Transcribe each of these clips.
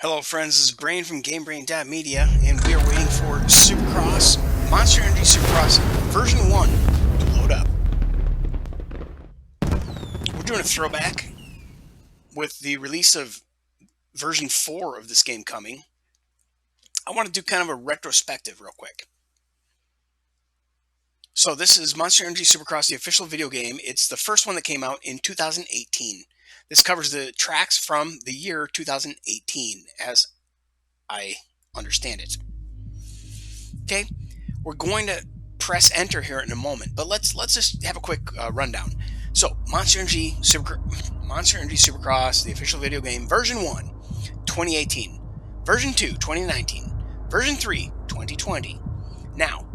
Hello friends, this is Brain from GameBrain.media, and we are waiting for Supercross, Monster Energy Supercross version 1 to load up. We're doing a throwback with the release of version 4 of this game coming. I want to do kind of a retrospective real quick. So this is Monster Energy Supercross, the official video game. It's the first one that came out in 2018. This covers the tracks from the year 2018, as I understand it. Okay, we're going to press enter here in a moment, but let's just have a quick rundown. So, Monster Energy Supercross, the official video game, version 1, 2018, version 2, 2019, version 3, 2020. Now,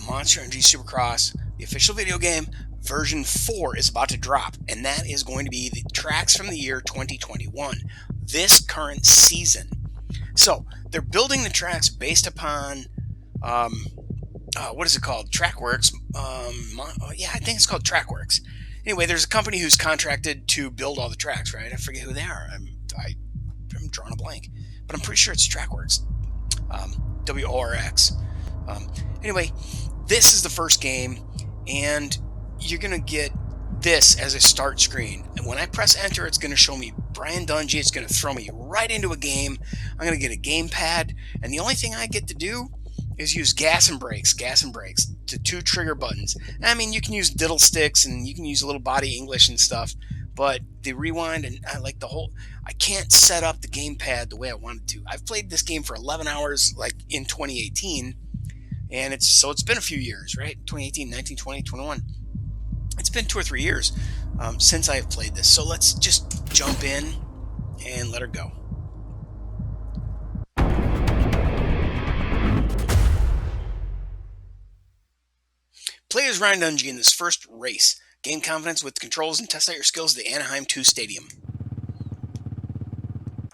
Monster Energy Supercross, the official video game, version 4 is about to drop, and that is going to be the tracks from the year 2021, this current season. So they're building the tracks based upon what is it called? Trackworks. Yeah, I think it's called Trackworks. Anyway, there's a company who's contracted to build all the tracks, right? I forget who they are. I'm drawing a blank, but I'm pretty sure it's Trackworks. WORX. Anyway, this is the first game, and you're going to get this as a start screen. And when I press enter, it's going to show me Brian Dungy. It's going to throw me right into a game. I'm going to get a gamepad, and the only thing I get to do is use gas and brakes, to 2 trigger buttons. I mean, you can use diddle sticks, and you can use a little body English and stuff, but the rewind and I can't set up the gamepad the way I wanted to. I've played this game for 11 hours, like in 2018, and it's been a few years, right? 2018, 19, 20, 21. It's been 2 or 3 years since I've played this, so let's just jump in and let her go. Play as Ryan Dungy in this first race. Gain confidence with controls and test out your skills at the Anaheim 2 Stadium.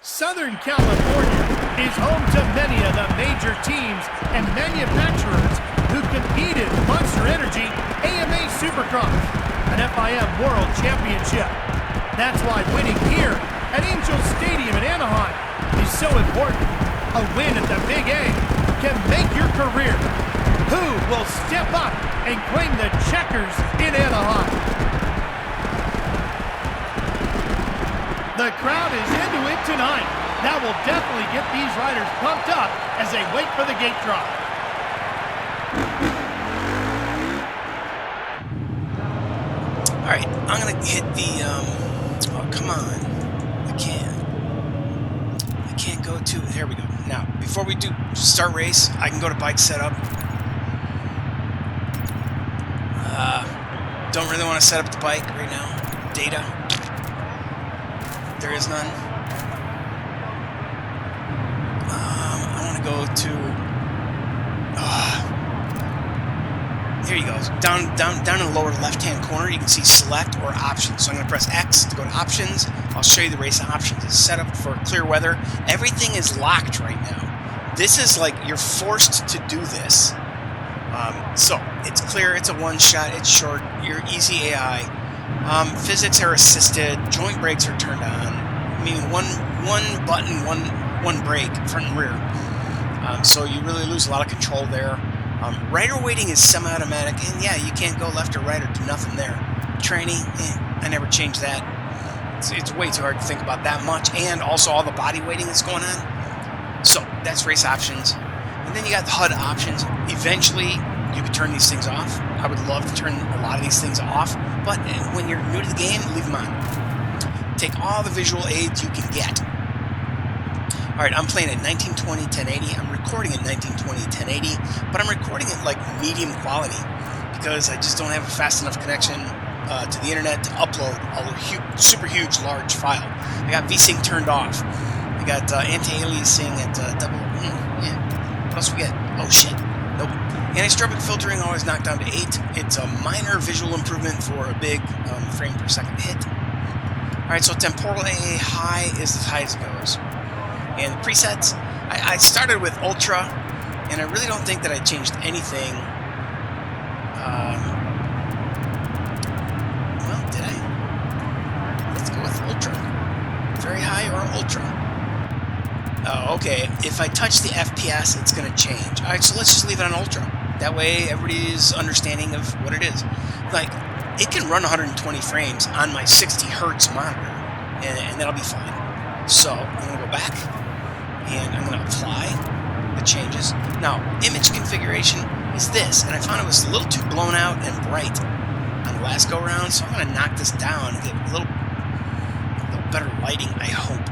Southern California is home to many of the major teams and manufacturers who competed in Monster Energy AMA Supercross, an FIM World Championship. That's why winning here at Angel Stadium in Anaheim is so important. A win at the Big A can make your career. Who will step up and claim the checkers in Anaheim? The crowd is into it tonight. That will definitely get these riders pumped up as they wait for the gate drop. All right, I'm gonna hit the. Oh, come on! I can't go to. There we go. Now, before we do start race, I can go to bike setup. Don't really want to set up the bike right now. Data. There is none. I want to go to. There you go. Down in the lower left-hand corner, you can see select or options. So I'm going to press X to go to options. I'll show you the race options. It's set up for clear weather. Everything is locked right now. This is like you're forced to do this. So it's clear. It's a one-shot. It's short. You're easy AI. Physics are assisted. Joint brakes are turned on. I mean, one button, one brake, front and rear. So you really lose a lot of control there. Rider weighting is semi-automatic, and yeah, you can't go left or right or do nothing there. Tranny, I never changed that. It's way too hard to think about that much, and also all the body weighting that's going on. So that's race options. And then you got the HUD options. Eventually, you could turn these things off. I would love to turn a lot of these things off, but when you're new to the game, leave them on. Take all the visual aids you can get. All right, I'm playing at 1920 1080. I'm recording at 1920 1080, but I'm recording it like medium quality because I just don't have a fast enough connection to the internet to upload a super huge, large file. I got VSync turned off. I got anti-aliasing at double. What else we get? Oh shit. Nope. Anisotropic filtering always knocked down to 8. It's a minor visual improvement for a big frame per second hit. All right, so temporal AA high is as high as it goes. And the presets, I started with Ultra, and I really don't think that I changed anything. Well, did I? Let's go with Ultra. Very high or Ultra? Oh, okay. If I touch the FPS, it's going to change. All right, so let's just leave it on ultra. That way, everybody's understanding of what it is. Like, it can run 120 frames on my 60 hertz monitor, and that'll be fine. So I'm going to go back, and I'm going to apply the changes. Now, image configuration is this, and I found it was a little too blown out and bright on the last go-round, so I'm going to knock this down and get a little better lighting, I hope.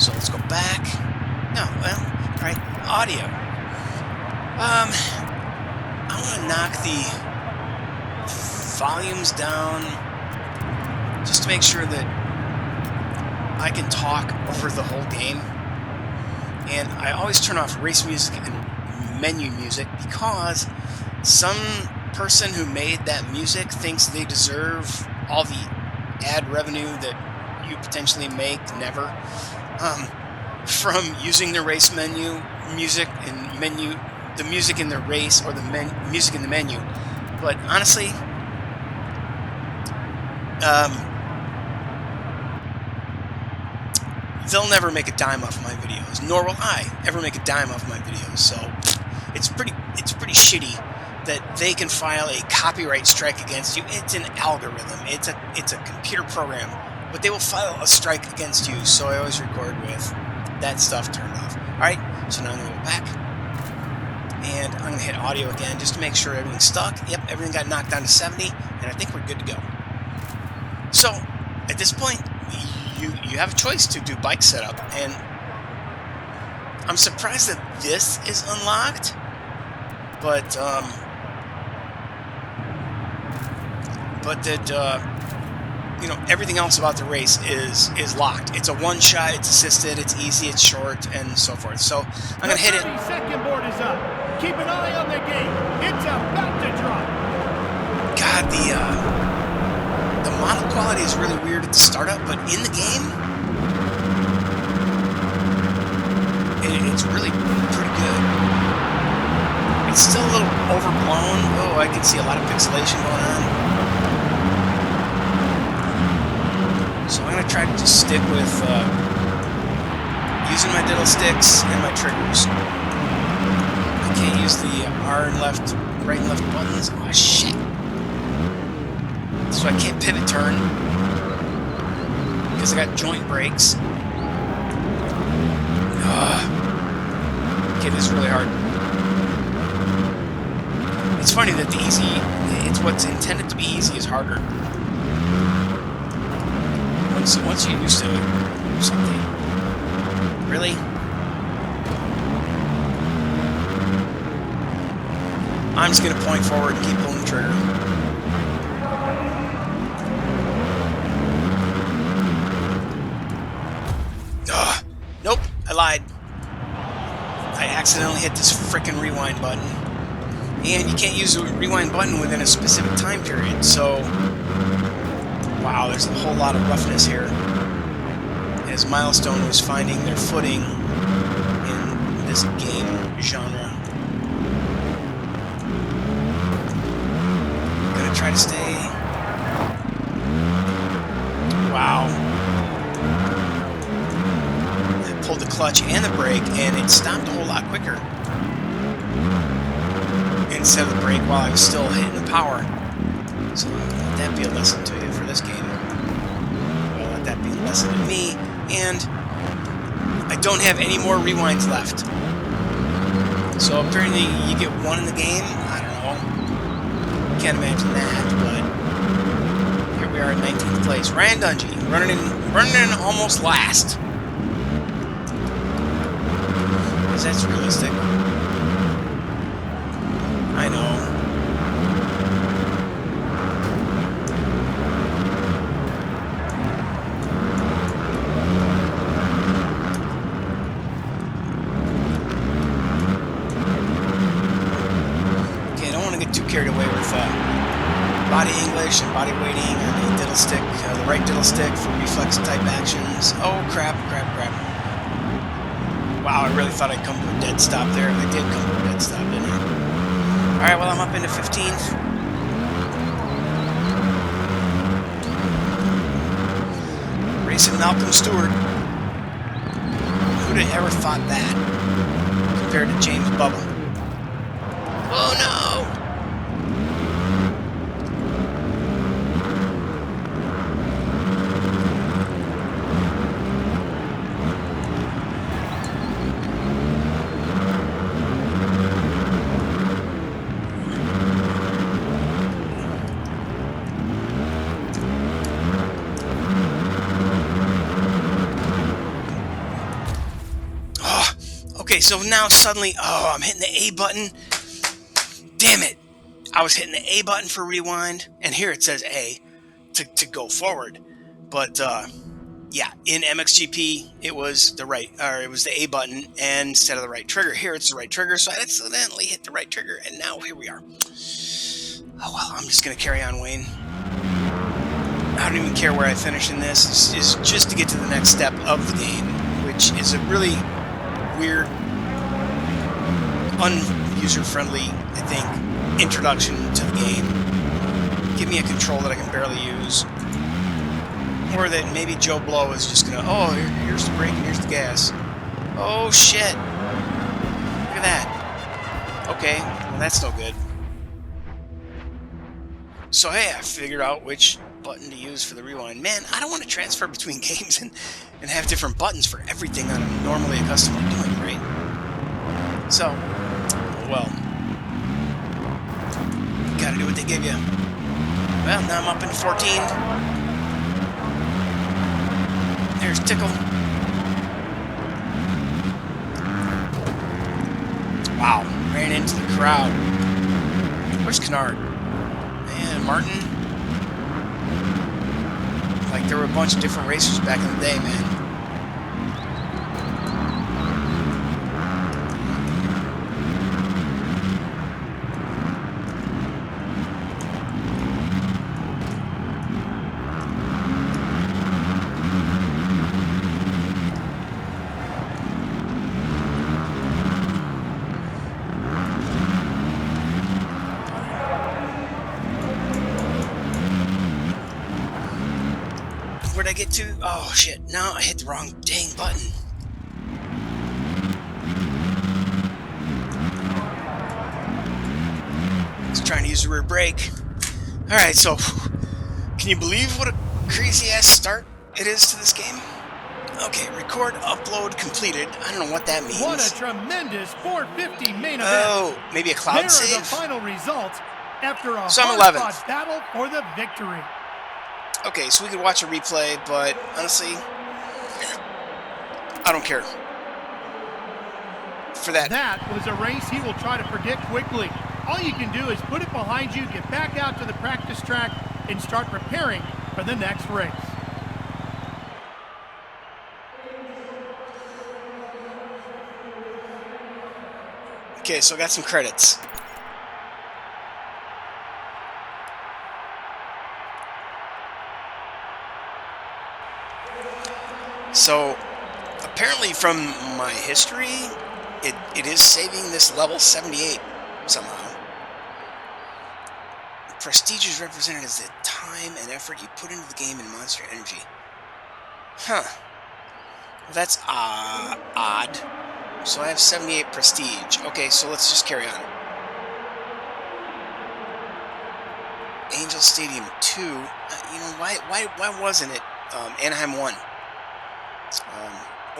So let's go back. No, well, all right, audio. I want to knock the volumes down just to make sure that I can talk over the whole game. And I always turn off race music and menu music because some person who made that music thinks they deserve all the ad revenue that you potentially make, never, from using the race menu music and the music in the race or the music in the menu. But honestly, they'll never make a dime off my videos, nor will I ever make a dime off my videos. So it's pretty shitty that they can file a copyright strike against you. It's an algorithm. It's a computer program, but they will file a strike against you. So I always record with that stuff turned off. All right, so now I'm gonna go back, and I'm gonna hit audio again just to make sure everything's stuck. Yep, everything got knocked down to 70, and I think we're good to go. So at this point, you have a choice to do bike setup, and I'm surprised that this is unlocked, but that everything else about the race is locked. It's a one shot, it's assisted, it's easy, it's short, and so forth. So I'm gonna hit it. The 30-second board is up. Keep an eye on the gate. It's about to drop. God, the model quality is really weird at the startup, but in the game, it's really pretty good. It's still a little overblown. Oh, I can see a lot of pixelation going on. So I'm going to try to just stick with using my diddle sticks and my triggers. I can't use the R and right and left buttons. Oh, shit. So I can't pivot turn because I got joint brakes. Okay, this is really hard. It's funny that it's what's intended to be easy is harder. Once you're used to it or something. Really? I'm just going to point forward and keep pulling the trigger. Nope, I lied. I accidentally hit this frickin' rewind button. And you can't use the rewind button within a specific time period, so... Wow, there's a whole lot of roughness here. As Milestone was finding their footing in this game genre. Gonna try to stay... Wow. I pulled the clutch and the brake, and it stopped a whole lot quicker. Instead of the brake while I was still hitting the power. So let that be a lesson to you for this game. Well, let that be a lesson to me. And I don't have any more rewinds left. So apparently you get one in the game. I don't know. Can't imagine that, but here we are in 19th place. Ryan Dungey running in almost last. Because that's realistic. I know. Okay, I don't want to get too carried away with body English and body weighting and the diddle stick, the right diddle stick for reflex type actions. Oh crap. Wow, I really thought I'd come to a dead stop there. I did come to a dead stop, didn't I? Alright, well, I'm up into 15th. Racing Malcolm Stewart. Who'd have ever thought that compared to James Bubble? Oh no! Oh, okay, so now suddenly, oh, I'm hitting the A button. Damn it! I was hitting the A button for rewind, and here it says A to go forward. But yeah, in MXGP it was it was the A button and instead of the right trigger. Here it's the right trigger, so I accidentally hit the right trigger, and now here we are. Oh well, I'm just gonna carry on, Wayne. I don't even care where I finish in this. It's just to get to the next step of the game, which is a really weird, un-user-friendly, I think, introduction to the game. Give me a control that I can barely use. Or that maybe Joe Blow is just gonna, oh, here's the brake and here's the gas. Oh shit. Look at that. Okay, well that's no good. So hey, I figured out which button to use for the rewind. Man, I don't want to transfer between games and have different buttons for everything that I'm normally accustomed to doing, right? So, well, gotta do what they give you. Well, now I'm up in 14. There's Tickle. Wow, ran into the crowd. Where's Kennard? Man, Martin. Like, there were a bunch of different racers back in the day, man. Where'd I get to? Oh shit, no, I hit the wrong dang button. Just trying to use the rear brake. Alright, so can you believe what a crazy ass start it is to this game? Okay, record upload completed. I don't know what that means. What a tremendous 450 main event. Oh, maybe a cloud There save? are the final results after a So I'm hard-fought battle for the victory. Okay, so we could watch a replay, but honestly, I don't care. For that. That was a race he will try to predict quickly. All you can do is put it behind you, get back out to the practice track, and start preparing for the next race. Okay, so I got some credits. So, apparently from my history, it is saving this level 78 somehow. Prestige is represented as the time and effort you put into the game in Monster Energy. Huh. Well, that's odd. So I have 78 prestige. Okay, so let's just carry on. Angel Stadium 2. You know, why wasn't it Anaheim 1?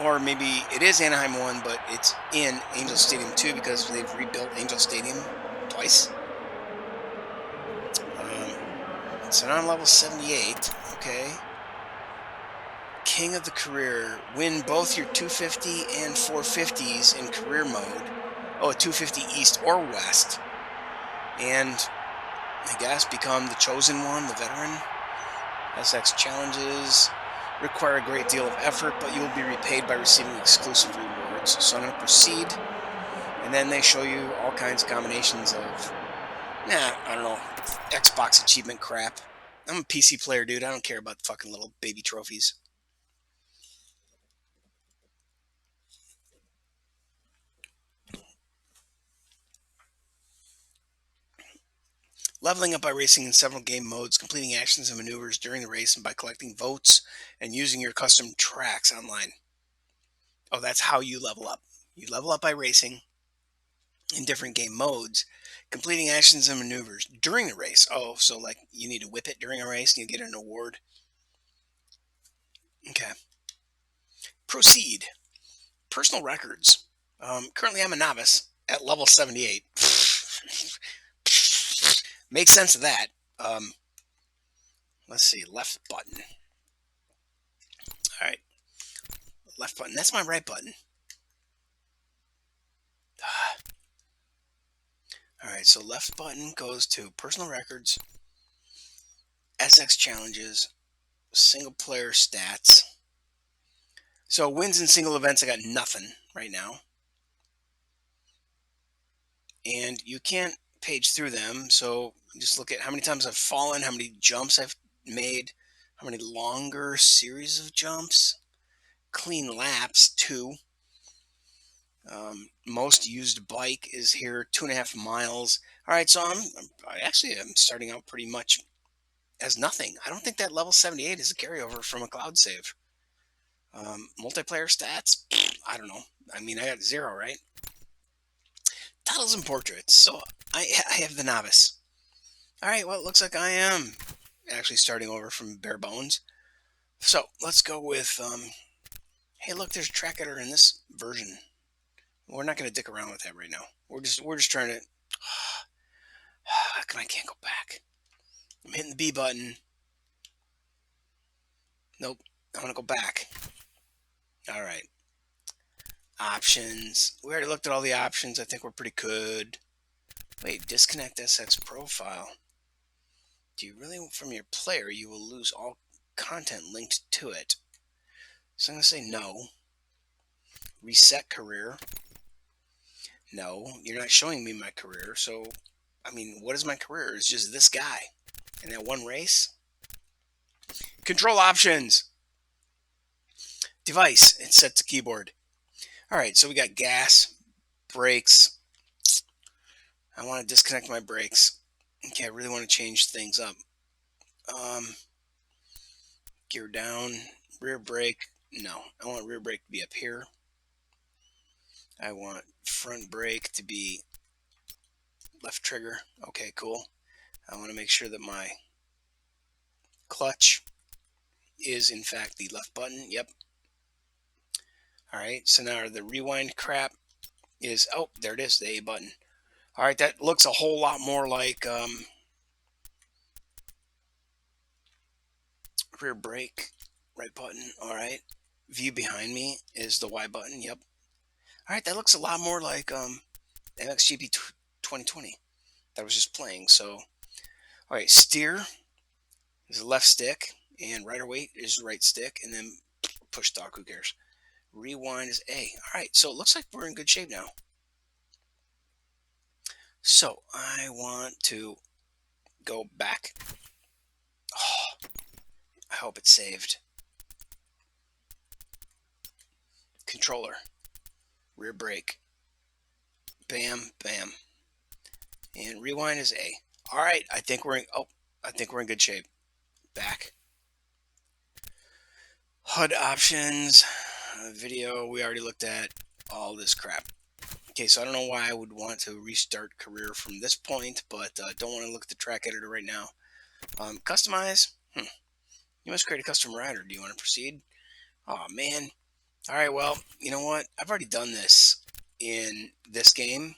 Or maybe it is Anaheim 1, but it's in Angel Stadium 2 because they've rebuilt Angel Stadium twice. So now I'm level 78. Okay. King of the career. Win both your 250 and 450s in career mode. Oh, a 250 East or West. And I guess become the chosen one, the veteran. SX challenges require a great deal of effort, but you will be repaid by receiving exclusive rewards. So I'm going to proceed, and then they show you all kinds of combinations of, I don't know, Xbox achievement crap. I'm a PC player, dude. I don't care about the fucking little baby trophies. Leveling up by racing in several game modes, completing actions and maneuvers during the race, and by collecting votes and using your custom tracks online. Oh, that's how you level up. You level up by racing in different game modes, completing actions and maneuvers during the race. Oh, so like you need to whip it during a race and you get an award. Okay. Proceed. Personal records. Currently, I'm a novice at level 78. Makes sense of that. Um, let's see. Left button. All right. Left button. That's my right button. All right. So left button goes to personal records, SX challenges, single player stats. So wins in single events, I got nothing right now. And you can't page through them. So just look at how many times I've fallen, how many jumps I've made, how many longer series of jumps, clean laps, 2. Most used bike is here, 2.5 miles. All right, so I'm starting out pretty much as nothing. I don't think that level 78 is a carryover from a cloud save. Multiplayer stats, I don't know. I mean, I got 0, right? Titles and portraits. So I have the novice. All right, well, it looks like I am actually starting over from bare bones. So let's go with, hey, look, there's a track editor in this version. We're not going to dick around with that right now. We're just trying to. I can't go back. I'm hitting the B button. Nope. I want to go back. All right. Options. We already looked at all the options. I think we're pretty good. Wait, disconnect SX profile. Do you really, from your player, you will lose all content linked to it? So I'm going to say no. Reset career. No, you're not showing me my career. So, I mean, what is my career? It's just this guy in that one race. Control options. Device. It's set to keyboard. All right, so we got gas, brakes. I want to disconnect my brakes. Okay, I really want to change things up. Gear down, rear brake. No, I want rear brake to be up here. I want front brake to be left trigger. Okay, cool. I want to make sure that my clutch is in fact the left button. Yep. All right, so now the rewind crap is, oh, there it is, the A button. All right, that looks a whole lot more like rear brake, right button. All right, view behind me is the Y button. Yep. All right, that looks a lot more like MXGP 2020 that I was just playing. So, all right, steer is the left stick, and rider weight is right stick, and then push dock. Who cares? Rewind is A. All right, so it looks like we're in good shape now. So I want to go back. Oh, I hope it's saved. Controller, rear brake, bam, bam, and rewind is A. All right, I think we're in. Oh, I think we're in good shape. Back. HUD options, video. We already looked at all this crap. Okay, so I don't know why I would want to restart career from this point, but don't want to look at the track editor right now. Customize. You must create a custom rider. Do you want to proceed? Oh man. All right. Well, you know what? I've already done this in this game.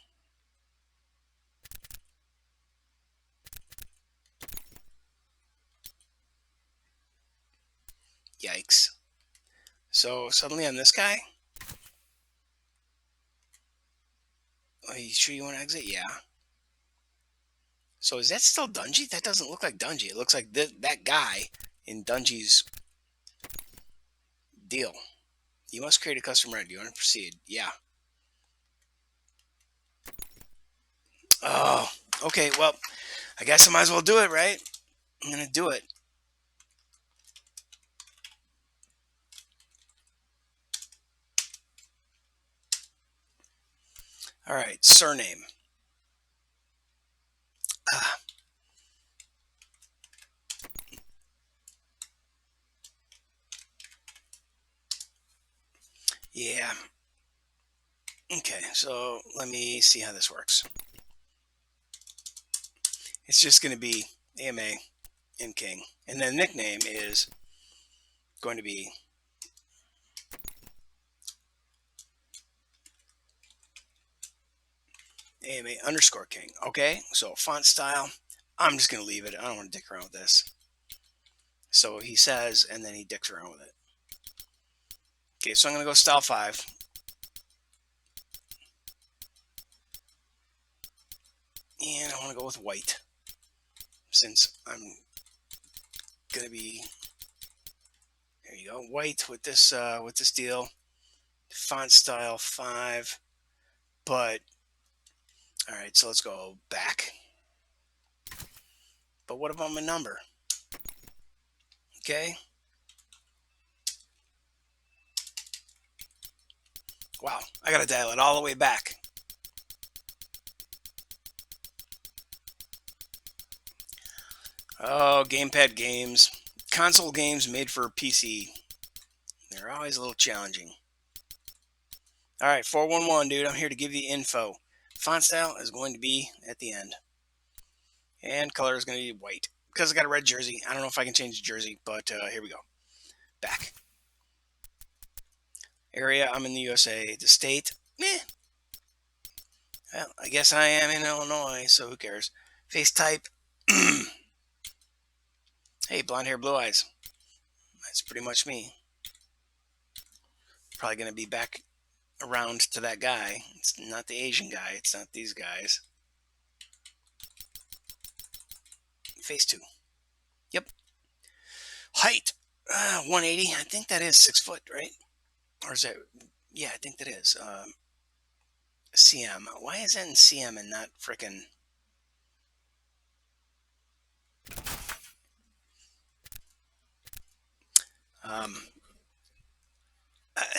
Yikes. So suddenly I'm this guy. Are you sure you want to exit? Yeah. So is that still Dungy? That doesn't look like Dungy. It looks like that guy in Dungy's deal. You must create a custom rider. Do you want to proceed? Yeah. Oh, okay. Well, I guess I might as well do it, right? I'm going to do it. All right. Surname. Ah, Yeah. Okay, so let me see how this works. It's just going to be AMA and King. And then nickname is going to be AMA underscore King. Okay, so font style, I'm just going to leave it. I don't want to dick around with this. So he says, and then he dicks around with it. Okay, so I'm going to go style 5. And I want to go with white. Since I'm going to be, there you go, white with this deal. Font style 5. But, all right, so let's go back. But what about my number? Okay. Wow, I got to dial it all the way back. Oh, gamepad games. Console games made for PC. They're always a little challenging. All right, 411, dude. I'm here to give you info. Font style is going to be at the end. And color is going to be white. Because I got a red jersey. I don't know if I can change the jersey, but here we go. Back. Area, I'm in the USA. The state, meh. Well, I guess I am in Illinois, so who cares? Face type. Hey, blonde hair, blue eyes. That's pretty much me. Probably going to be back around to that guy. It's not the Asian guy. It's not these guys. Phase 2. Yep. Height. 180. I think that is 6 foot, right? Or is that? Yeah, I think that is. CM. Why is that in CM and not frickin'?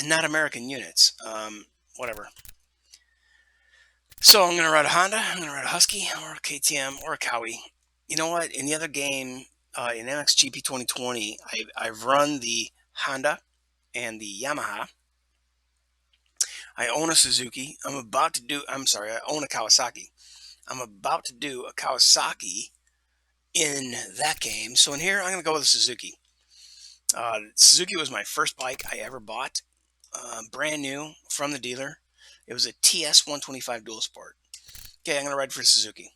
Not American units. Whatever. So I'm going to ride a Honda, I'm going to ride a Husky, or a KTM, or a Cowie. You know what? In the other game, in MXGP 2020, I've run the Honda and the Yamaha. I own a Suzuki. I'm sorry, I own a Kawasaki. I'm about to do a Kawasaki in that game. So in here, I'm going to go with a Suzuki. Suzuki was my first bike I ever bought. Brand new from the dealer. It was a TS 125 Dual Sport. Okay, I'm going to ride for Suzuki.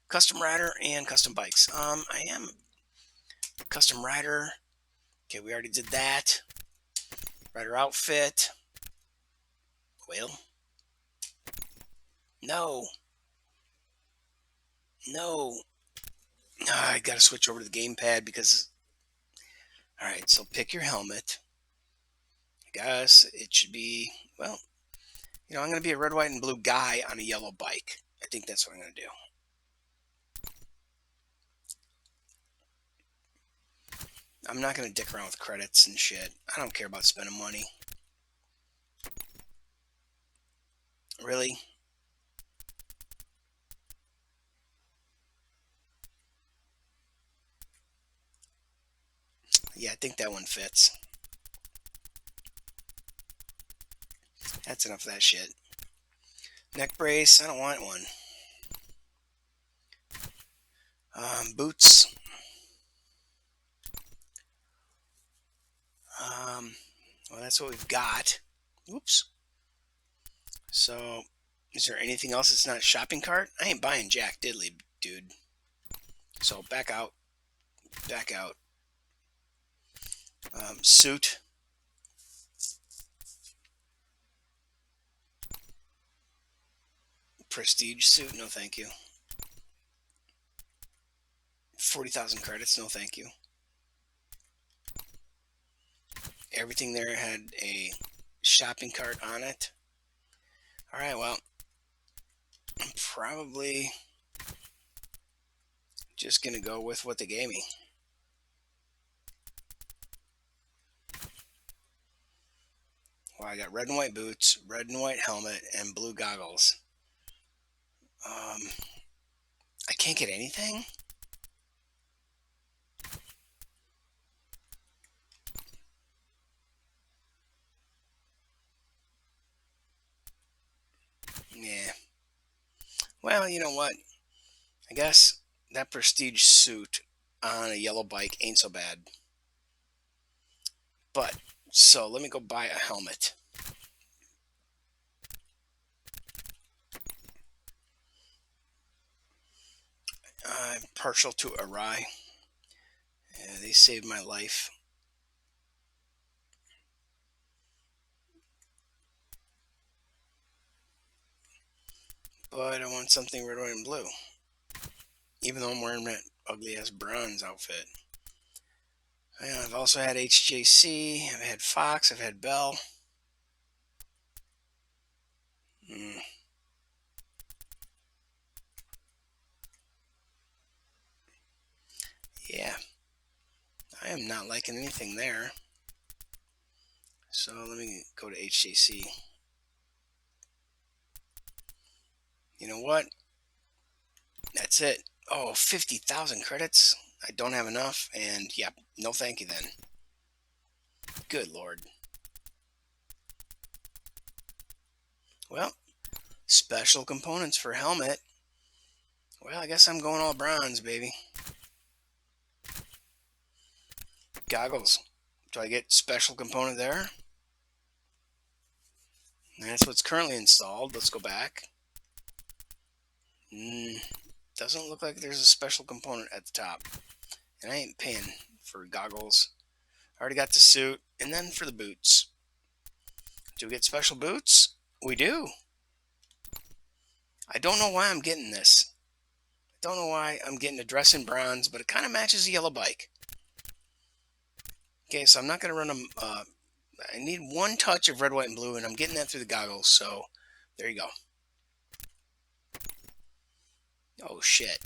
Custom rider and custom bikes. I am custom rider. Okay, we already did that. Rider outfit. Well, no. I got to switch over to the gamepad because. All right, so pick your helmet. I guess it should be, well, I'm going to be a red, white, and blue guy on a yellow bike. I think that's what I'm going to do. I'm not going to dick around with credits and shit. I don't care about spending money. Really? Yeah, I think that one fits. That's enough of that shit. Neck brace, I don't want one. Boots. Well, that's what we've got. Oops. So, is there anything else that's not a shopping cart? I ain't buying jack diddly, dude. So, back out. Back out. Suit. Prestige suit, no thank you. 40,000 credits, no thank you. Everything there had a shopping cart on it. Alright, well, I'm probably just going to go with what they gave me. Well, I got red and white boots, red and white helmet, and blue goggles. I can't get anything? Well, you know what? I guess that prestige suit on a yellow bike ain't so bad. But, so let me go buy a helmet. I'm partial to awry. They saved my life. But I want something red, white, and blue. Even though I'm wearing that ugly ass bronze outfit. I've also had HJC, I've had Fox, I've had Bell. Yeah, I am not liking anything there. So let me go to HJC. You know what? That's it. Oh, 50,000 credits? I don't have enough, and yeah, no thank you then. Good lord. Well, special components for helmet. Well, I guess I'm going all bronze, baby. Goggles. Do I get special component there? That's what's currently installed. Let's go back. Doesn't look like there's a special component at the top. And I ain't paying for goggles. I already got the suit. And then for the boots. Do we get special boots? We do. I don't know why I'm getting this. I don't know why I'm getting a dress in bronze, but it kind of matches the yellow bike. Okay, so I'm not going to run them. I need one touch of red, white, and blue, and I'm getting that through the goggles. So there you go. Oh, shit.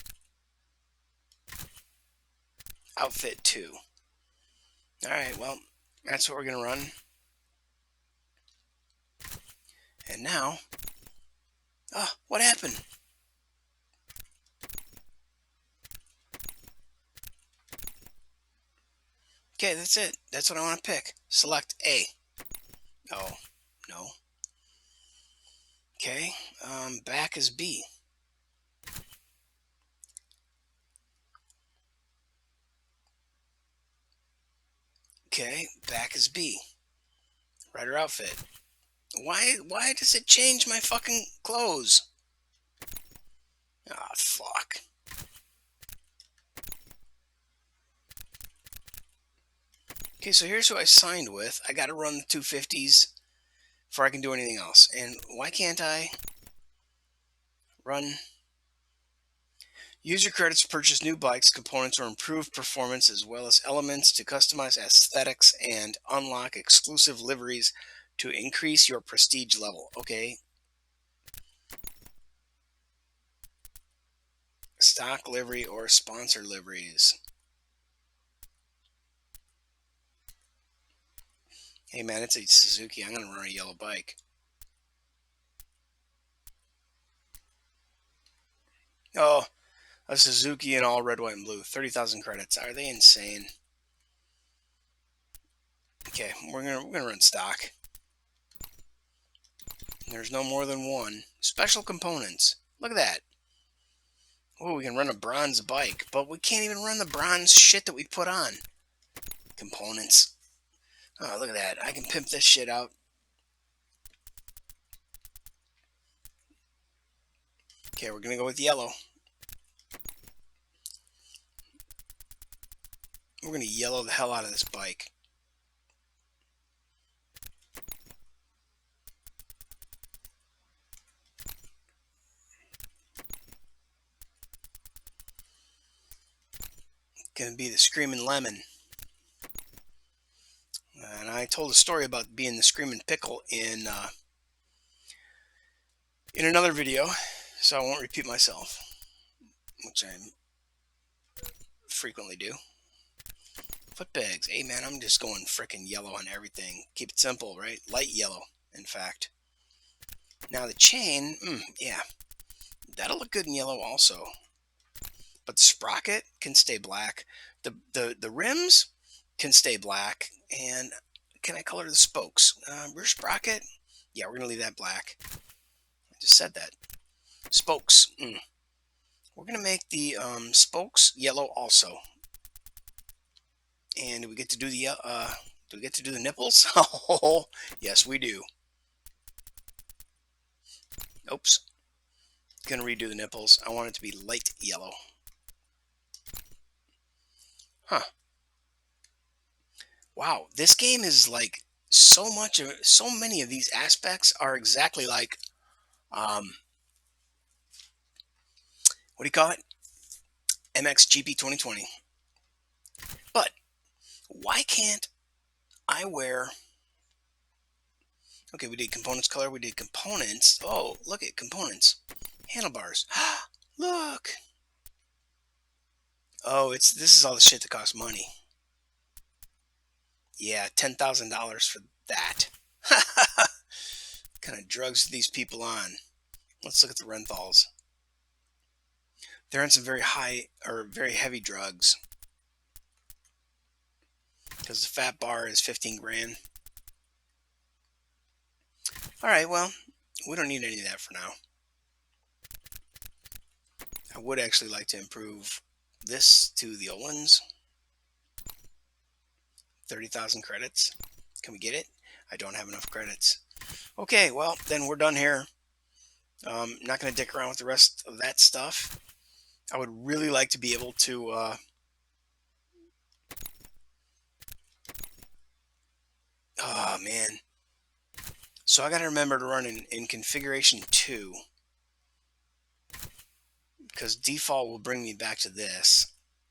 Outfit 2. Alright, well, that's what we're going to run. And now... Ah, what happened? Okay, that's it. That's what I want to pick. Select A. Oh, no. Okay, back is B. Okay, back is B. Rider outfit. Why does it change my fucking clothes? Ah, fuck. Okay, so here's who I signed with. I gotta run the 250s before I can do anything else. And why can't I run? Use your credits to purchase new bikes, components, or improve performance, as well as elements to customize aesthetics and unlock exclusive liveries to increase your prestige level. Okay. Stock livery or sponsor liveries. Hey man, it's a Suzuki. I'm going to run a yellow bike. Oh, a Suzuki in all red, white, and blue. 30,000 credits. Are they insane? Okay, we're gonna run stock. There's no more than one. Special components. Look at that. Oh, we can run a bronze bike, but we can't even run the bronze shit that we put on. Components. Oh, look at that. I can pimp this shit out. Okay, we're gonna go with yellow. We're gonna yellow the hell out of this bike. Gonna be the Screaming Lemon. And I told a story about being the Screaming Pickle in another video, so I won't repeat myself, which I frequently do. Foot bags. Hey man, I'm just going frickin' yellow on everything. Keep it simple, right? Light yellow, in fact. Now the chain, yeah, that'll look good in yellow also. But the sprocket can stay black. The rims can stay black. And can I color the spokes? Rear sprocket? Yeah, we're gonna leave that black. I just said that. Spokes. We're gonna make the spokes yellow also. And do we get to do the nipples? Oh, yes, we do. Oops. Gonna redo the nipples. I want it to be light yellow. Huh. Wow, this game is like so many of these aspects are exactly like what do you call it? MXGP 2020. But why can't I wear? Okay, we did components color. We did components. Oh, look at components. Handlebars. Look. Oh, this is all the shit that costs money. Yeah, $10,000 for that. What kind of drugs are these people on? Let's look at the Renthals. They're on some very high or very heavy drugs. Because the fat bar is 15 grand. Alright, well, we don't need any of that for now. I would actually like to improve this to the old ones. 30,000 credits. Can we get it? I don't have enough credits. Okay, well, then we're done here. Not going to dick around with the rest of that stuff. I would really like to be able to oh man, so I got to remember to run in configuration 2, because default will bring me back to this.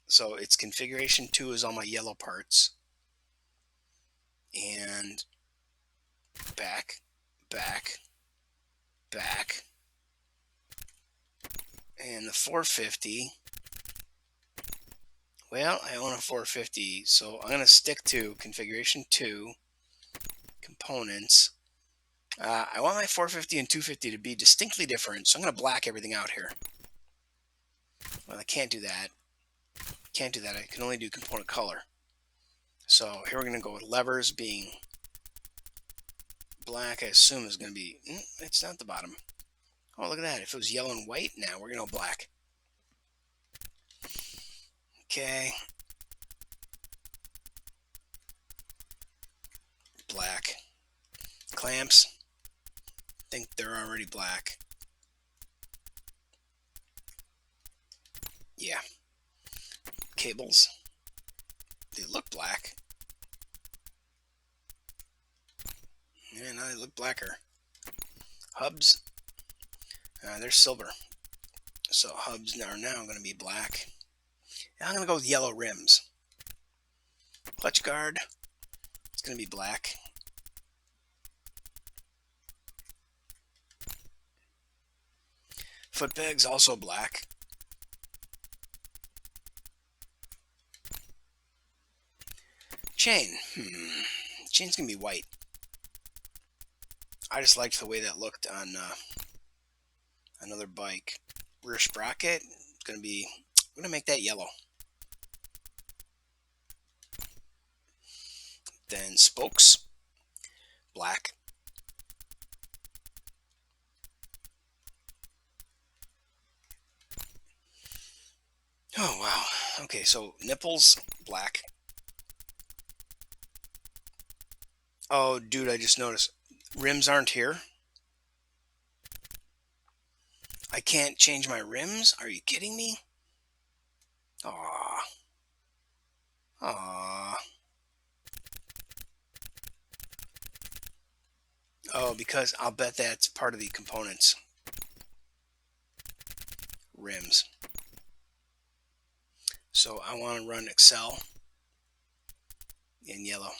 So it's configuration 2 is all my yellow parts, and back, and the 450. Well, I own a 450, so I'm going to stick to configuration 2, components. I want my 450 and 250 to be distinctly different, so I'm going to black everything out here. Well, I can't do that. Can't do that. I can only do component color. So here we're going to go with levers being black. I assume is going to be... it's not the bottom. Oh, look at that. If it was yellow and white, now we're going to go black. Okay. Black. Clamps. I think they're already black. Yeah. Cables. They look black. Yeah, now they look blacker. Hubs. They're silver. So hubs are now going to be black. And I'm going to go with yellow rims. Clutch guard. It's going to be black. Foot pegs also black. Chain. Chain's going to be white. I just liked the way that looked on another bike. Rear sprocket. It's going to be... I'm going to make that yellow. Then spokes. Black. Oh, wow. Okay, so nipples, black. Oh, dude, I just noticed. Rims aren't here. I can't change my rims? Are you kidding me? Aww. Aww. Oh, because I'll bet that's part of the components. Rims. So I want to run Excel in yellow.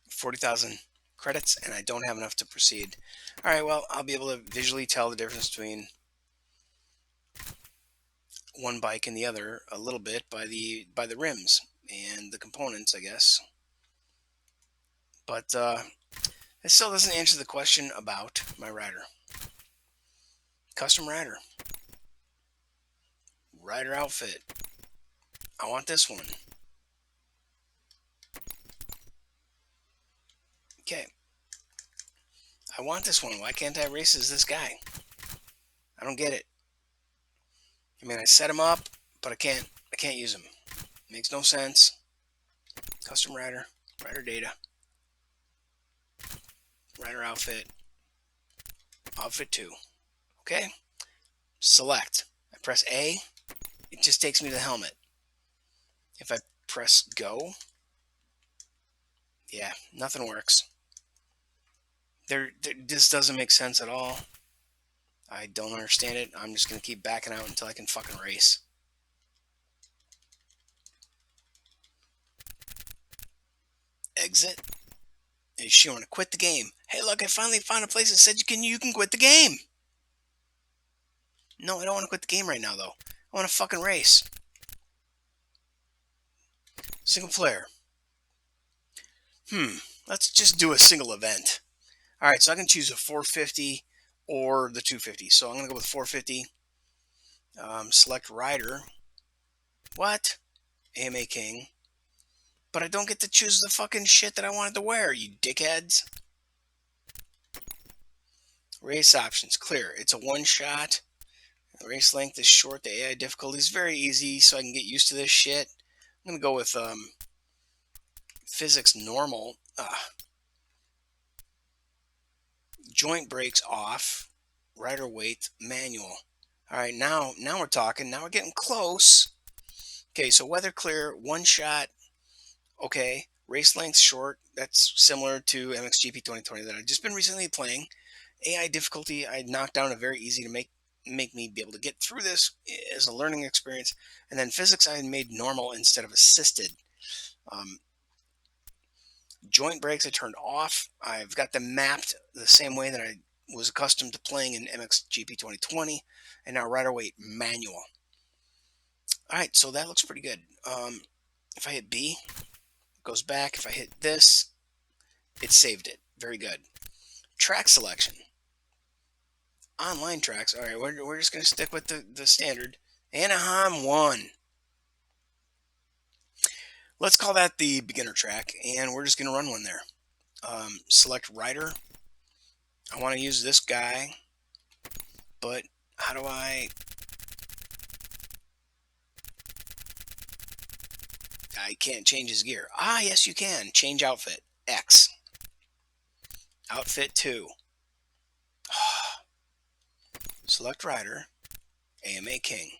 40,000 credits, and I don't have enough to proceed. All right, well, I'll be able to visually tell the difference between one bike and the other a little bit by the rims and the components, I guess. But it still doesn't answer the question about my rider. Custom rider. Rider outfit. I want this one. Okay. I want this one. Why can't I race as this guy? I don't get it. I mean, I set them up, but I can't use them. Makes no sense. Custom rider data, rider outfit, outfit 2. Okay, select. I press A, it just takes me to the helmet. If I press go, yeah, nothing works. This doesn't make sense at all. I don't understand it. I'm just going to keep backing out until I can fucking race. Exit. Is she want to quit the game? Hey, look, I finally found a place that said you can quit the game. No, I don't want to quit the game right now, though. I want to fucking race. Single player. Let's just do a single event. All right, so I can choose a 450 or the 250. So I'm going to go with 450. Select rider. What? AMA King. But I don't get to choose the fucking shit that I wanted to wear, you dickheads. Race options, clear. It's a one-shot. The race length is short. The AI difficulty is very easy, so I can get used to this shit. I'm going to go with physics normal. Joint brakes off. Rider weight manual. All right, now we're talking. Now we're getting close. Okay, so weather clear, one shot. Okay, race length short. That's similar to MXGP 2020 that I've just been recently playing. AI difficulty I knocked down a very easy to make me be able to get through this as a learning experience. And then physics I made normal instead of assisted. Joint brakes I turned off. I've got them mapped the same way that I was accustomed to playing in MXGP 2020. And now rider weight manual. All right, so that looks pretty good. If I hit B, it goes back. If I hit this, it saved it. Very good. Track selection. Online tracks. All right, we're just going to stick with the standard. Anaheim 1. Let's call that the beginner track, and we're just going to run one there. Select rider. I want to use this guy, but how do I can't change his gear. Ah, yes, you can. Change outfit. X. Outfit 2. Select rider. AMA King.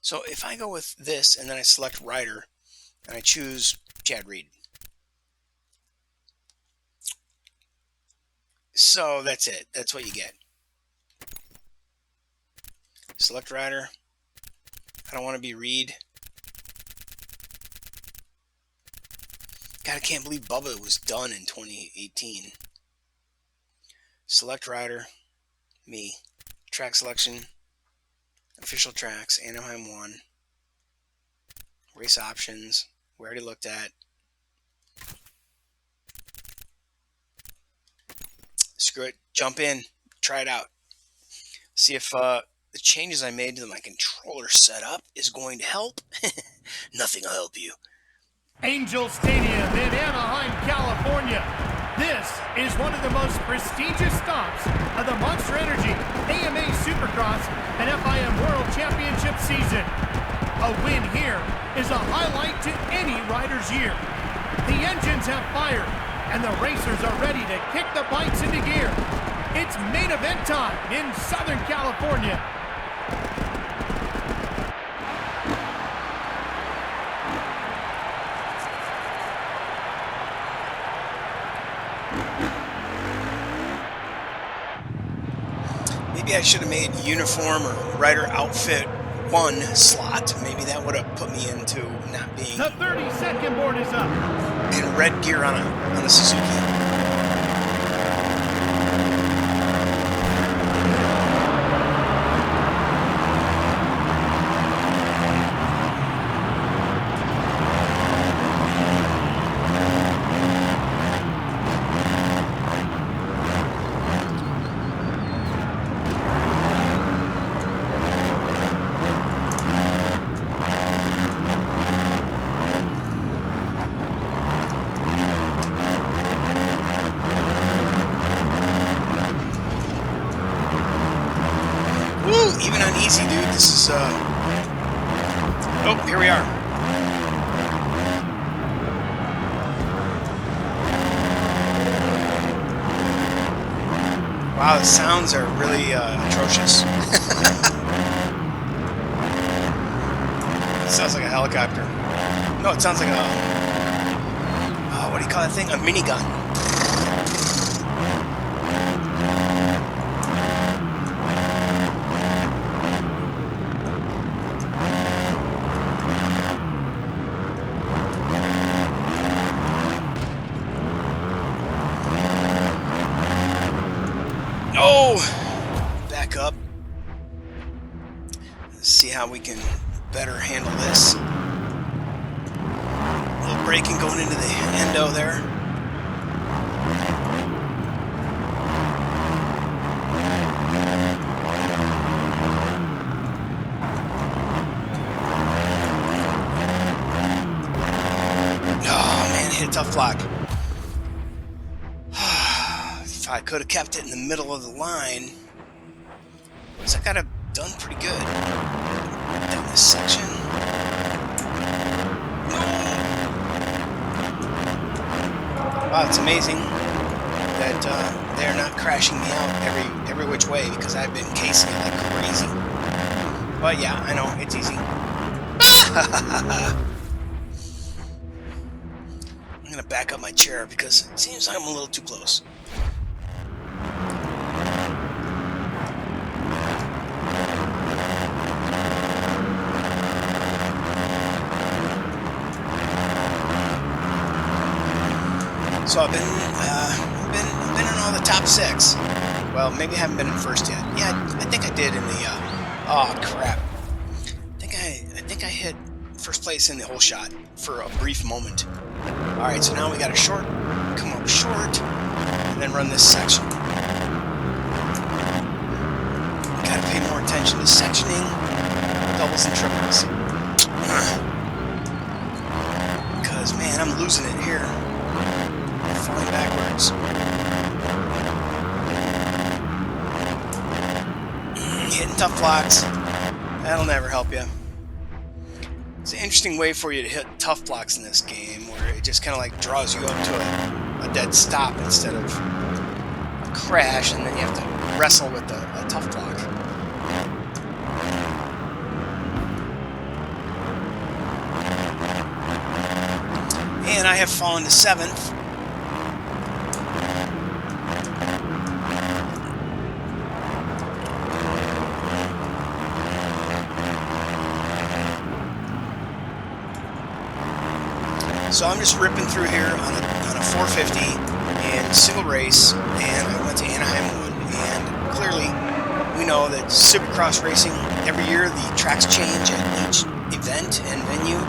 So if I go with this and then I select rider and I choose Chad Reed. So that's it. That's what you get. Select rider. I don't want to be Reed. God, I can't believe Bubba was done in 2018. Select rider. Me. Track selection. Official tracks. Anaheim 1. Race options. We already looked at. Screw it. Jump in. Try it out. See if the changes I made to my controller setup is going to help. Nothing will help you. Angel Stadium in Anaheim, California. This is one of the most prestigious stops of the Monster Energy AMA Supercross and FIM World Championship season. A win here is a highlight to any rider's year. The engines have fired, and the racers are ready to kick the bikes into gear. It's main event time in Southern California. Maybe I should have made uniform or rider outfit 1 slot. Maybe that would have put me into not being The 30-second board is up. in red gear on a Suzuki. easy, dude. This is, oh, here we are. Wow, the sounds are really atrocious. It sounds like a helicopter. No, it sounds like a... what do you call that thing? A minigun. Oh! Back up. Let's see how we can better handle this. A little braking going into the endo there. Oh man, hit a tough block. If I could have kept it in the middle of the line, I got it done pretty good. Down this section. Wow, it's amazing that they're not crashing me out every which way, because I've been casing it like crazy. But yeah, I know, it's easy. I'm gonna back up my chair because it seems like I'm a little too close. So I've been in all the top 6. Well, maybe I haven't been in first yet. Yeah, I think I did in the. Oh crap! I think I hit first place in the whole shot for a brief moment. All right, so now we got a short, come up short, and then run this section. Got to pay more attention to sectioning, doubles and triples. Because man, I'm losing it here. Falling backwards. Hitting tough blocks. That'll never help you. It's an interesting way for you to hit tough blocks in this game, where it just kind of like draws you up to a dead stop instead of a crash, and then you have to wrestle with a tough block. And I have fallen to 7th. So I'm just ripping through here on a 450 in single race, and I went to Anaheim 1. And clearly, we know that Supercross racing, every year the tracks change at each event and venue.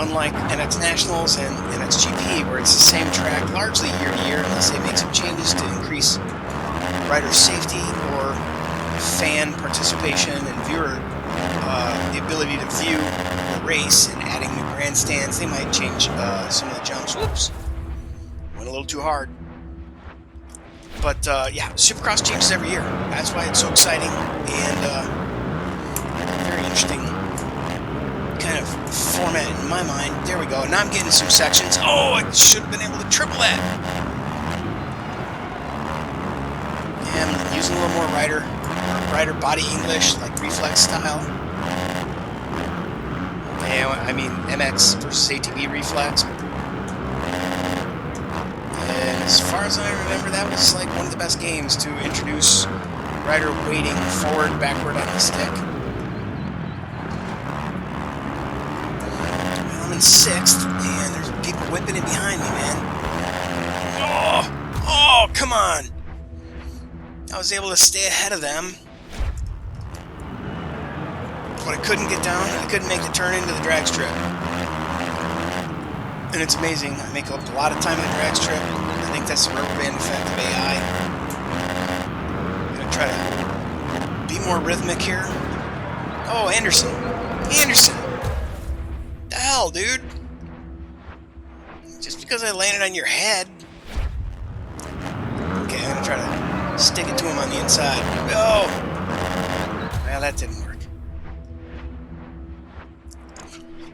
Unlike NX Nationals and NXGP, where it's the same track largely year to year, unless they make some changes to increase rider safety or fan participation and viewer the ability to view the race, and adding new grandstands. They might change some of the jumps. Whoops, went a little too hard. But yeah, Supercross changes every year. That's why it's so exciting and very interesting kind of format in my mind. There we go. Now I'm getting some sections. Oh, I should have been able to triple that. And I'm using a little more rider body English, like reflex style. Yeah, I mean MX versus ATV reflex. And as far as I remember, that was like one of the best games to introduce rider weighting forward, backward on the stick. Well, I'm in 6th, and there's people whipping it behind me, man. Oh, come on! I was able to stay ahead of them, but I couldn't get down. I couldn't make the turn into the drag strip. And it's amazing. I make up a lot of time in the drag strip. I think that's the rubber band effect of AI. I'm going to try to be more rhythmic here. Oh, Anderson. Anderson! The hell, dude? Just because I landed on your head. Okay, I'm going to try to stick it to him on the inside. Oh! Well, that didn't work.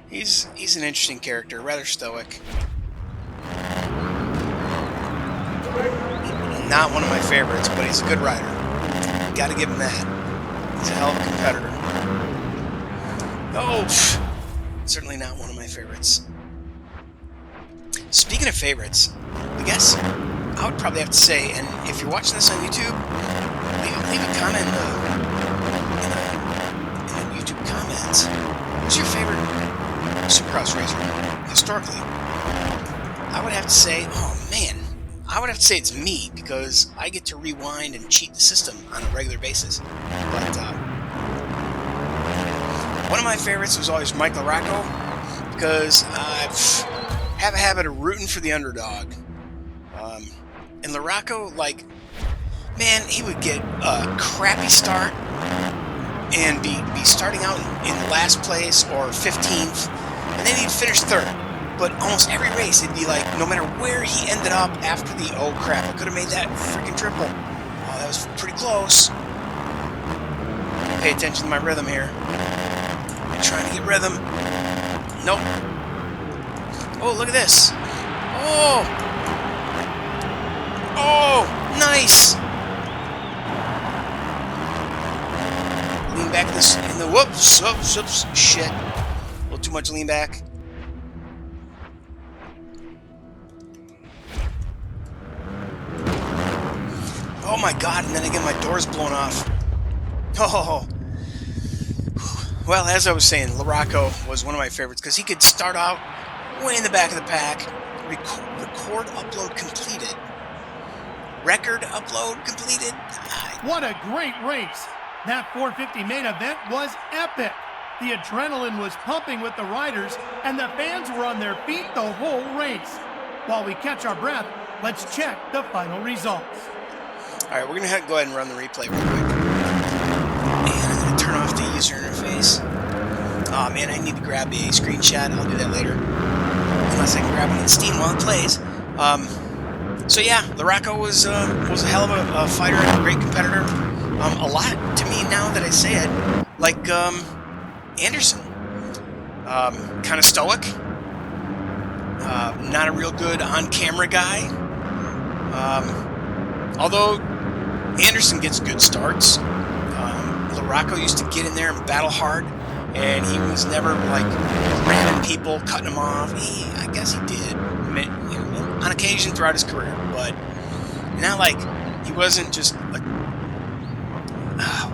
He's an interesting character, rather stoic. Not one of my favorites, but he's a good rider. Got to give him that. He's a hell of a competitor. Oh, certainly not one of my favorites. Speaking of favorites, I guess I would probably have to say, and if you're watching this on YouTube, leave a comment in the YouTube comments. Who's your favorite Supercross racer historically? I would have to say, oh man, I would have to say it's me, because I get to rewind and cheat the system on a regular basis. But one of my favorites was always Mike LaRocco, because I have a habit of rooting for the underdog. And LaRocco, like, man, he would get a crappy start and be starting out in last place or 15th, and then he'd finish third. But almost every race, it'd be like, no matter where he ended up after the, oh crap, I could have made that freaking triple. Oh, that was pretty close. Pay attention to my rhythm here. I'm trying to get rhythm. Nope. Oh, look at this. Oh! Oh, nice! Lean back this in the whoops, shit. A little too much lean back. Oh my god, and then again my door's blown off. Oh. Well, as I was saying, LaRocco was one of my favorites because he could start out way in the back of the pack, record upload completed. Record upload completed. What a great race. That 450 main event was epic. The adrenaline was pumping with the riders, and the fans were on their feet the whole race. While we catch our breath, let's check the final results. All right, we're going to go ahead and run the replay real quick. And I'm going to turn off the user interface. Oh man, I need to grab a screenshot. I'll do that later. Unless I can grab it on Steam while it plays. So yeah, LaRocco was a hell of a fighter and a great competitor. A lot to me now that I say it, like Anderson. Kind of stoic. Not a real good on-camera guy. Although Anderson gets good starts. LaRocco used to get in there and battle hard, and he was never like ramming people, cutting them off. I guess he did, on occasion throughout his career, but not like he wasn't just like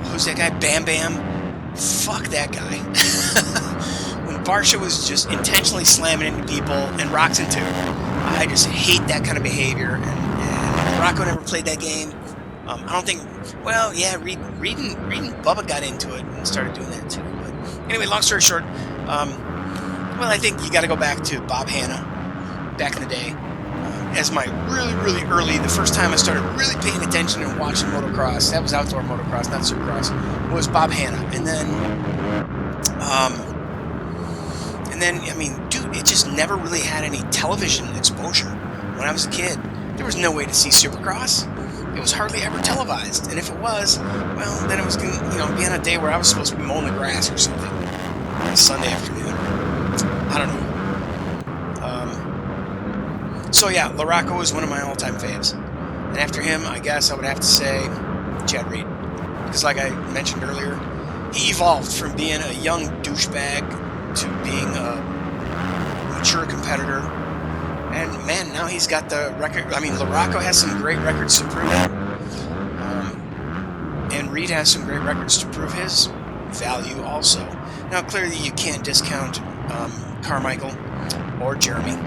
who's that guy? Bam Bam. Fuck that guy. When Barsha was just intentionally slamming into people and Roxon too, I just hate that kind of behavior. And Rocco never played that game. I don't think. Well, yeah, Reed and Bubba got into it and started doing that too. But anyway, long story short, well, I think you got to go back to Bob Hanna back in the day. As my really early, the first time I started really paying attention and watching motocross, that was outdoor motocross, not Supercross, was Bob Hanna. And then, I mean, dude, it just never really had any television exposure. When I was a kid, there was no way to see Supercross. It was hardly ever televised. And if it was, well, then it was going to, be on a day where I was supposed to be mowing the grass or something. On a Sunday afternoon. I don't know. So yeah, LaRocco was one of my all-time faves. And after him, I guess I would have to say Chad Reed. Because like I mentioned earlier, he evolved from being a young douchebag to being a mature competitor. And man, now he's got the record. I mean, LaRocco has some great records to prove it. And Reed has some great records to prove his value also. Now, clearly you can't discount Carmichael or Jeremy.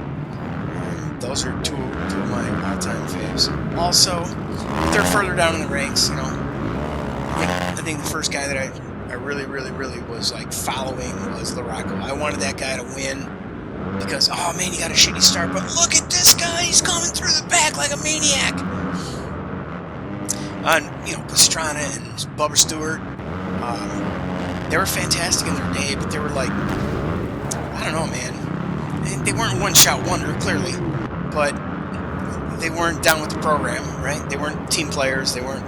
Those are two of my all-time faves. Also, if they're further down in the ranks, I think the first guy that I really was like following was LaRocco. I wanted that guy to win because, oh man, he got a shitty start, but look at this guy, he's coming through the back like a maniac. Pastrana and Bubba Stewart, they were fantastic in their day, but they were like, I don't know, man. They weren't one-shot wonder, clearly. But they weren't down with the program, right? They weren't team players. They weren't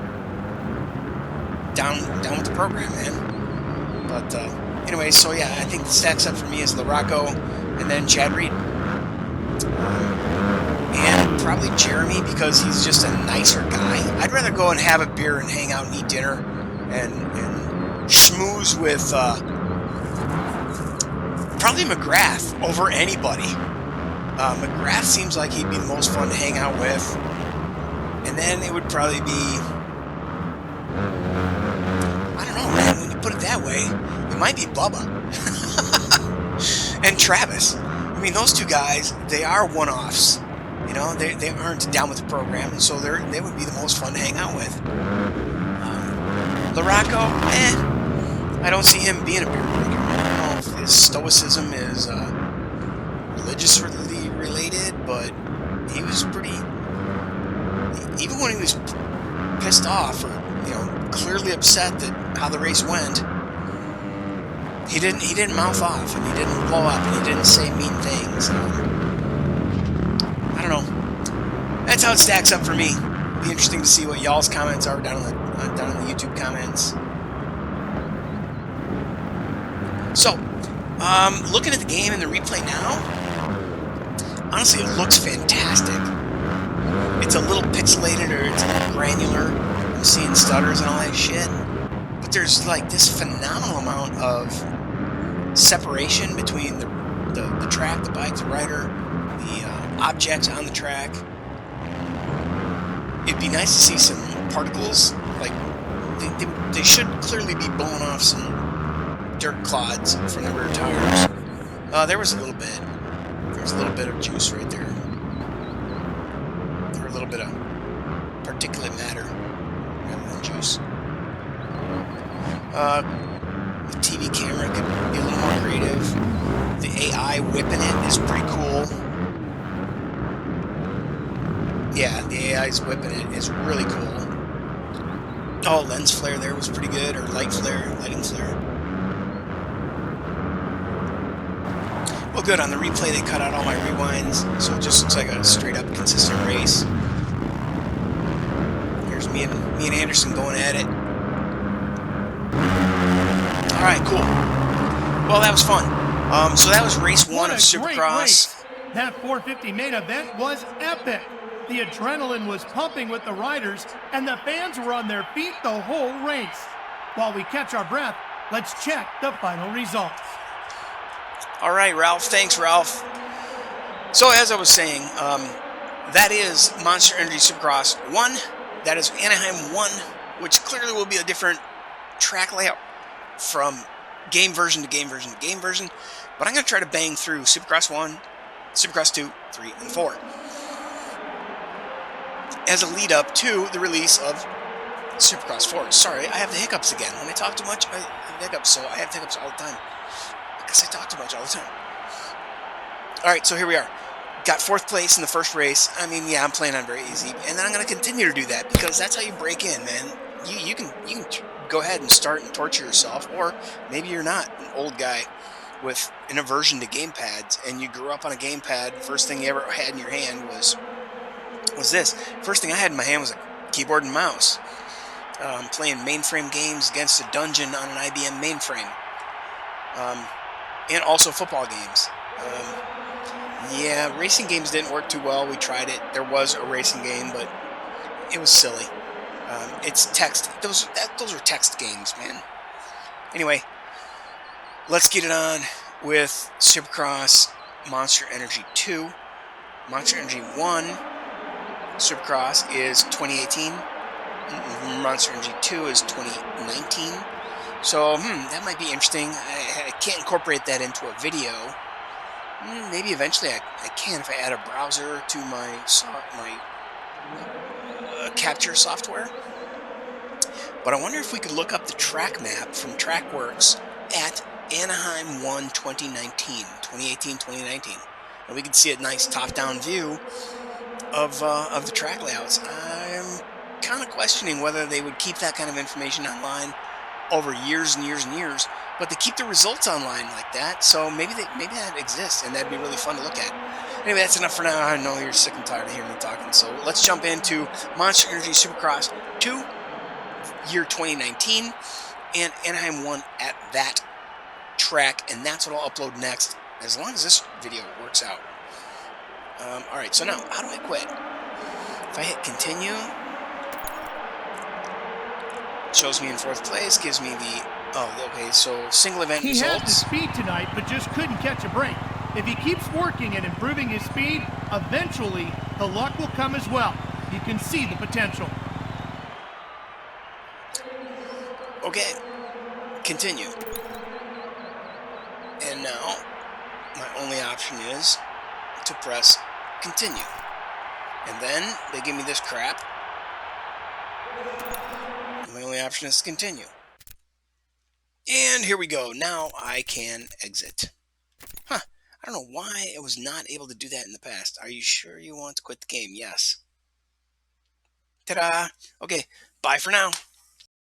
down with the program, man. But anyway, so yeah, I think the stacks up for me is LaRocco and then Chad Reed. And probably Jeremy because he's just a nicer guy. I'd rather go and have a beer and hang out and eat dinner and schmooze with probably McGrath over anybody. McGrath seems like he'd be the most fun to hang out with. And then it would probably be, I don't know, man, when you put it that way, it might be Bubba. And Travis. I mean, those two guys, they are one-offs. You know, they aren't down with the program, and so they would be the most fun to hang out with. LaRocco, I don't see him being a beer drinker. I don't know if his stoicism is religiously related, but he was pretty... Even when he was pissed off or, you know, clearly upset that how the race went, he didn't mouth off, and he didn't blow up, and he didn't say mean things. I don't know. That's how it stacks up for me. Be interesting to see what y'all's comments are down in the YouTube comments. So, looking at the game and the replay now, honestly, it looks fantastic. It's a little pixelated or it's a little granular. I'm seeing stutters and all that shit. But there's like this phenomenal amount of separation between the track, the bike, the rider, the objects on the track. It'd be nice to see some particles. Like they should clearly be blowing off some dirt clods from the rear tires. There was a little bit. There's a little bit of juice right there. Or a little bit of particulate matter rather than juice. The TV camera could be a little more creative. The AI whipping it is pretty cool. Yeah, the AI's whipping it is really cool. Oh, lens flare there was pretty good, or lighting flare. Well, good. On the replay, they cut out all my rewinds, so it just looks like a straight-up consistent race. There's me and Anderson going at it. All right, cool. Well, that was fun. So that was race one of Supercross. That 450 main event was epic. The adrenaline was pumping with the riders, and the fans were on their feet the whole race. While we catch our breath, let's check the final results. All right, Ralph. Thanks, Ralph. So as I was saying, that is Monster Energy Supercross 1. That is Anaheim 1, which clearly will be a different track layout from game version to game version to game version. But I'm going to try to bang through Supercross 1, Supercross 2, 3, and 4. As a lead up to the release of Supercross 4. Sorry, I have the hiccups again. When I talk too much, I have hiccups. So I have hiccups all the time. Because I talk too much all the time. Alright, so here we are. Got 4th place in the first race. I mean, yeah, I'm playing on very easy. And then I'm going to continue to do that because that's how you break in, man. You can go ahead and start and torture yourself. Or maybe you're not an old guy with an aversion to gamepads and you grew up on a gamepad. First thing you ever had in your hand was this. First thing I had in my hand was a keyboard and mouse. Playing mainframe games against a dungeon on an IBM mainframe. And also football games. Yeah, racing games didn't work too well. We tried it. There was a racing game, but it was silly. It's text. Those are text games, man. Anyway, let's get it on with Supercross Monster Energy 2. Monster Energy 1 Supercross is 2018. Monster Energy 2 is 2019. So, that might be interesting. I can't incorporate that into a video. Maybe eventually I can if I add a browser to my capture software. But I wonder if we could look up the track map from TrackWorks at Anaheim 1 2018-2019. And we could see a nice top-down view of the track layouts. I'm kind of questioning whether they would keep that kind of information online over years and years and years, but they keep the results online like that, so maybe that exists, and that'd be really fun to look at. Anyway, that's enough for now. I know you're sick and tired of hearing me talking, so let's jump into Monster Energy Supercross 2, year 2019, and Anaheim won at that track, and that's what I'll upload next, as long as this video works out. All right, so now, how do I quit? If I hit continue, it shows me in 4th place, gives me the, oh, okay, so single event He had the results. speed tonight, but just couldn't catch a break. If he keeps working and improving his speed, eventually the luck will come as well. You can see the potential. Okay, continue. And now, my only option is to press continue. And then they give me this crap. And my only option is to continue. And here we go. Now I can exit. Huh. I don't know why I was not able to do that in the past. Are you sure you want to quit the game? Yes. Ta-da! Okay, bye for now.